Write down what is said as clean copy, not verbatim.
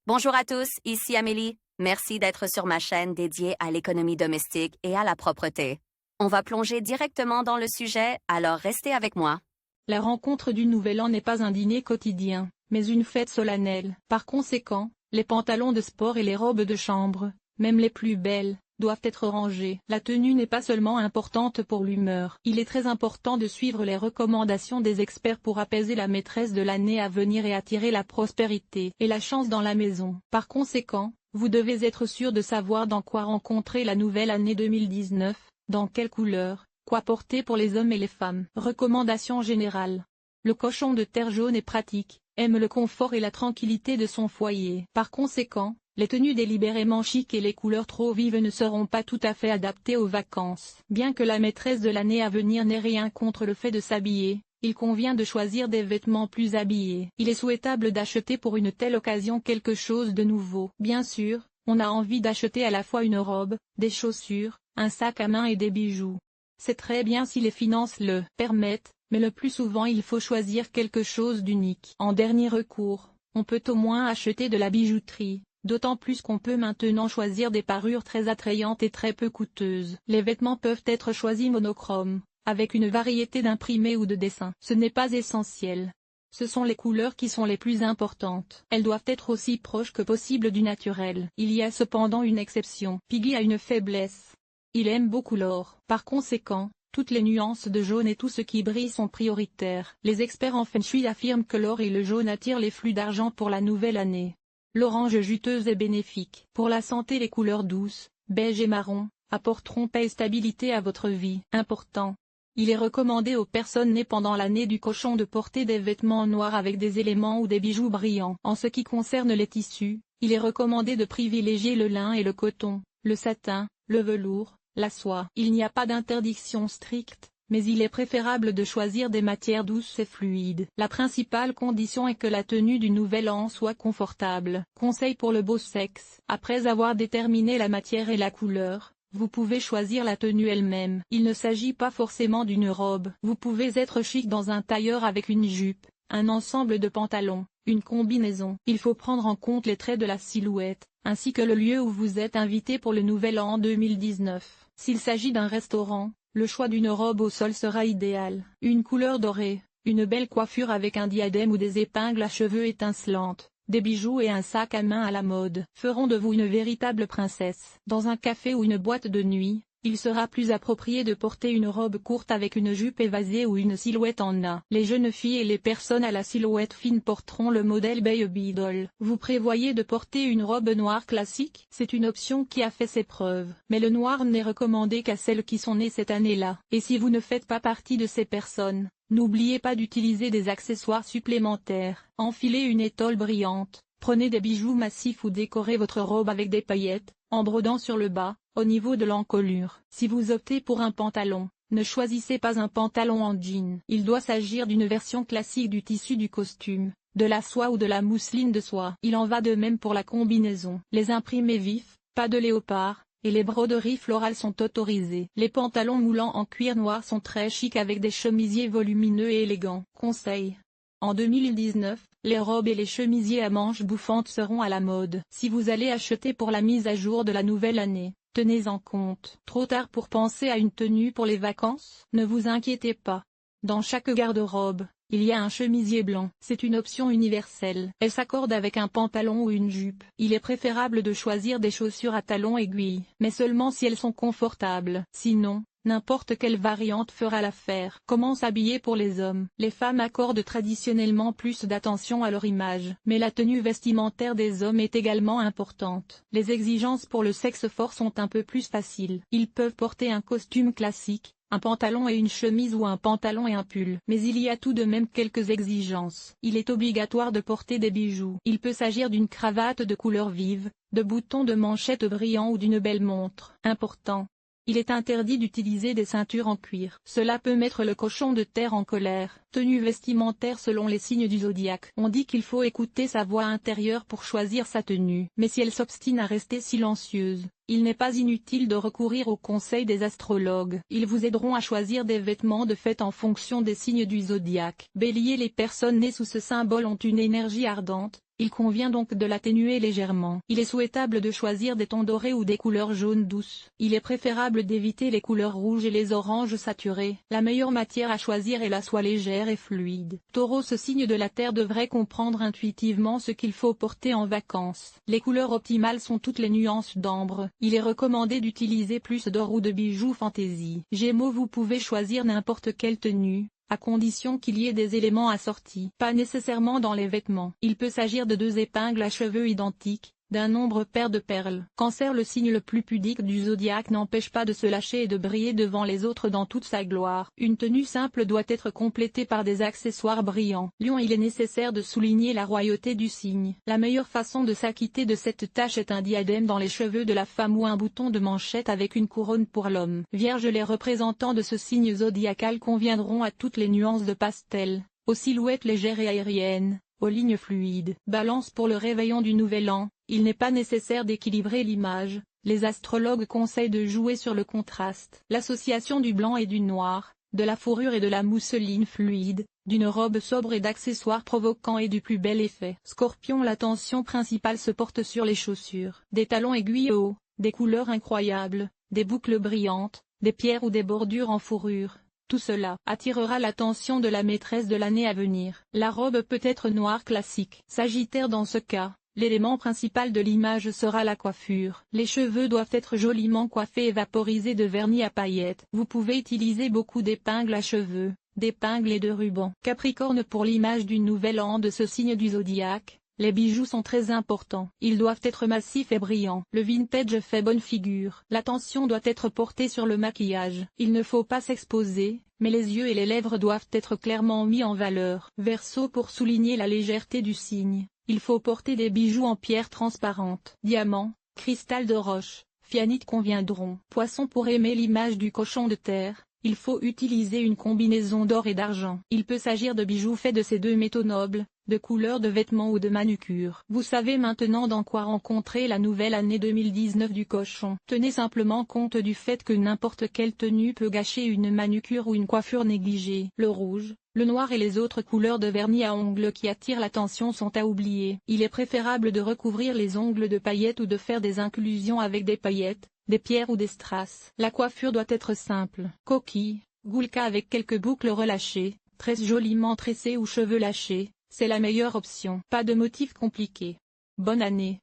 Bonjour à tous, ici Amélie. Merci d'être sur ma chaîne dédiée à l'économie domestique et à la propreté. On va plonger directement dans le sujet, alors restez avec moi. La rencontre du Nouvel An n'est pas un dîner quotidien, mais une fête solennelle. Par conséquent, les pantalons de sport et les robes de chambre, même les plus belles, doivent être rangés. La tenue n'est pas seulement importante pour l'humeur. Il est très important de suivre les recommandations des experts pour apaiser la maîtresse de l'année à venir et attirer la prospérité et la chance dans la maison. Par conséquent, vous devez être sûr de savoir dans quoi rencontrer la nouvelle année 2019, dans quelle couleur, quoi porter pour les hommes et les femmes. Recommandations générales. Le cochon de terre jaune est pratique, aime le confort et la tranquillité de son foyer. Par conséquent, les tenues délibérément chic et les couleurs trop vives ne seront pas tout à fait adaptées aux vacances. Bien que la maîtresse de l'année à venir n'ait rien contre le fait de s'habiller, il convient de choisir des vêtements plus habillés. Il est souhaitable d'acheter pour une telle occasion quelque chose de nouveau. Bien sûr, on a envie d'acheter à la fois une robe, des chaussures, un sac à main et des bijoux. C'est très bien si les finances le permettent, mais le plus souvent il faut choisir quelque chose d'unique. En dernier recours, on peut au moins acheter de la bijouterie, d'autant plus qu'on peut maintenant choisir des parures très attrayantes et très peu coûteuses. Les vêtements peuvent être choisis monochromes, avec une variété d'imprimés ou de dessins. Ce n'est pas essentiel. Ce sont les couleurs qui sont les plus importantes. Elles doivent être aussi proches que possible du naturel. Il y a cependant une exception. Piggy a une faiblesse. Il aime beaucoup l'or. Par conséquent, toutes les nuances de jaune et tout ce qui brille sont prioritaires. Les experts en Feng Shui affirment que l'or et le jaune attirent les flux d'argent pour la nouvelle année. L'orange juteuse est bénéfique. Pour la santé, les couleurs douces, beige et marron, apporteront paix et stabilité à votre vie. Important. Il est recommandé aux personnes nées pendant l'année du cochon de porter des vêtements noirs avec des éléments ou des bijoux brillants. En ce qui concerne les tissus, il est recommandé de privilégier le lin et le coton, le satin, le velours, la soie. Il n'y a pas d'interdiction stricte, mais il est préférable de choisir des matières douces et fluides. La principale condition est que la tenue du nouvel an soit confortable. Conseil pour le beau sexe. Après avoir déterminé la matière et la couleur, vous pouvez choisir la tenue elle-même. Il ne s'agit pas forcément d'une robe. Vous pouvez être chic dans un tailleur avec une jupe, un ensemble de pantalons, une combinaison. Il faut prendre en compte les traits de la silhouette, ainsi que le lieu où vous êtes invité pour le nouvel an 2019. S'il s'agit d'un restaurant, le choix d'une robe au sol sera idéal. Une couleur dorée, une belle coiffure avec un diadème ou des épingles à cheveux étincelantes, des bijoux et un sac à main à la mode feront de vous une véritable princesse. Dans un café ou une boîte de nuit, il sera plus approprié de porter une robe courte avec une jupe évasée ou une silhouette en A. Les jeunes filles et les personnes à la silhouette fine porteront le modèle Baby Doll. Vous prévoyez de porter une robe noire classique? C'est une option qui a fait ses preuves. Mais le noir n'est recommandé qu'à celles qui sont nées cette année-là. Et si vous ne faites pas partie de ces personnes, n'oubliez pas d'utiliser des accessoires supplémentaires. Enfilez une étole brillante, prenez des bijoux massifs ou décorez votre robe avec des paillettes, en brodant sur le bas, au niveau de l'encolure. Si vous optez pour un pantalon, ne choisissez pas un pantalon en jean. Il doit s'agir d'une version classique du tissu du costume, de la soie ou de la mousseline de soie. Il en va de même pour la combinaison. Les imprimés vifs, pas de léopard, et les broderies florales sont autorisées. Les pantalons moulants en cuir noir sont très chics avec des chemisiers volumineux et élégants. Conseil. En 2019, les robes et les chemisiers à manches bouffantes seront à la mode. Si vous allez acheter pour la mise à jour de la nouvelle année, tenez en compte. Trop tard pour penser à une tenue pour les vacances? Ne vous inquiétez pas. Dans chaque garde-robe, il y a un chemisier blanc. C'est une option universelle. Elle s'accorde avec un pantalon ou une jupe. Il est préférable de choisir des chaussures à talons aiguilles, mais seulement si elles sont confortables. Sinon, n'importe quelle variante fera l'affaire. Comment s'habiller pour les hommes? Les femmes accordent traditionnellement plus d'attention à leur image, mais la tenue vestimentaire des hommes est également importante. Les exigences pour le sexe fort sont un peu plus faciles. Ils peuvent porter un costume classique, un pantalon et une chemise ou un pantalon et un pull. Mais il y a tout de même quelques exigences. Il est obligatoire de porter des bijoux. Il peut s'agir d'une cravate de couleur vive, de boutons de manchette brillants ou d'une belle montre. Important. Il est interdit d'utiliser des ceintures en cuir. Cela peut mettre le cochon de terre en colère. Tenue vestimentaire selon les signes du zodiaque. On dit qu'il faut écouter sa voix intérieure pour choisir sa tenue. Mais si elle s'obstine à rester silencieuse, il n'est pas inutile de recourir aux conseils des astrologues. Ils vous aideront à choisir des vêtements de fête en fonction des signes du zodiaque. Bélier. Les personnes nées sous ce symbole ont une énergie ardente. Il convient donc de l'atténuer légèrement. Il est souhaitable de choisir des tons dorés ou des couleurs jaunes douces. Il est préférable d'éviter les couleurs rouges et les oranges saturés. La meilleure matière à choisir est la soie légère et fluide. Taureau. Ce signe de la Terre devrait comprendre intuitivement ce qu'il faut porter en vacances. Les couleurs optimales sont toutes les nuances d'ambre. Il est recommandé d'utiliser plus d'or ou de bijoux fantaisie. Gémeaux. Vous pouvez choisir n'importe quelle tenue, à condition qu'il y ait des éléments assortis. Pas nécessairement dans les vêtements. Il peut s'agir de 2 épingles à cheveux identiques, d'un nombre pair de perles. Cancer. Le signe le plus pudique du zodiaque n'empêche pas de se lâcher et de briller devant les autres dans toute sa gloire. Une tenue simple doit être complétée par des accessoires brillants. Lion. Il est nécessaire de souligner la royauté du signe. La meilleure façon de s'acquitter de cette tâche est un diadème dans les cheveux de la femme ou un bouton de manchette avec une couronne pour l'homme. Vierge. Les représentants de ce signe zodiacal conviendront à toutes les nuances de pastel, aux silhouettes légères et aériennes, aux lignes fluides. Balance. Pour le réveillon du Nouvel An, il n'est pas nécessaire d'équilibrer l'image. Les astrologues conseillent de jouer sur le contraste. L'association du blanc et du noir, de la fourrure et de la mousseline fluide, d'une robe sobre et d'accessoires provocants et du plus bel effet. Scorpion. L'attention principale se porte sur les chaussures. Des talons aiguilles hauts, des couleurs incroyables, des boucles brillantes, des pierres ou des bordures en fourrure. Tout cela attirera l'attention de la maîtresse de l'année à venir. La robe peut être noire classique. Sagittaire. Dans ce cas, l'élément principal de l'image sera la coiffure. Les cheveux doivent être joliment coiffés et vaporisés de vernis à paillettes. Vous pouvez utiliser beaucoup d'épingles à cheveux, d'épingles et de rubans. Capricorne. Pour l'image du nouvel an de ce signe du zodiaque, les bijoux sont très importants. Ils doivent être massifs et brillants. Le vintage fait bonne figure. L'attention doit être portée sur le maquillage. Il ne faut pas s'exposer, mais les yeux et les lèvres doivent être clairement mis en valeur. Verseau. Pour souligner la légèreté du signe, il faut porter des bijoux en pierre transparente. Diamant, cristal de roche, fianite conviendront. Poisson. Pour aimer l'image du cochon de terre, il faut utiliser une combinaison d'or et d'argent. Il peut s'agir de bijoux faits de ces 2 métaux nobles, de couleurs de vêtements ou de manucures. Vous savez maintenant dans quoi rencontrer la nouvelle année 2019 du cochon. Tenez simplement compte du fait que n'importe quelle tenue peut gâcher une manucure ou une coiffure négligée. Le rouge, le noir et les autres couleurs de vernis à ongles qui attirent l'attention sont à oublier. Il est préférable de recouvrir les ongles de paillettes ou de faire des inclusions avec des paillettes, des pierres ou des strass. La coiffure doit être simple. Coquille, goulka avec quelques boucles relâchées, tresse joliment tressée ou cheveux lâchés, c'est la meilleure option. Pas de motifs compliqués. Bonne année.